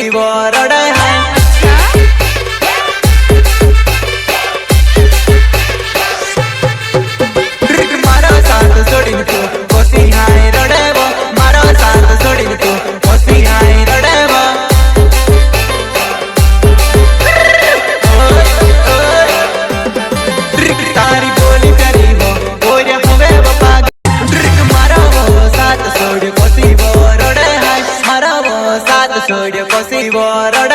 कोसी वो रड़े है मारो साथ छोड़ी तू कोसी हाय रड़े वो मारो साथ छोड़ी तू कोसी हाय रड़े वो तारी बोली करी वो बोले हुए वो पाग मारो वो साथ छोड़ कोसी वो रड़े है मारो वो साथ छोड़ कोसी वो रड़े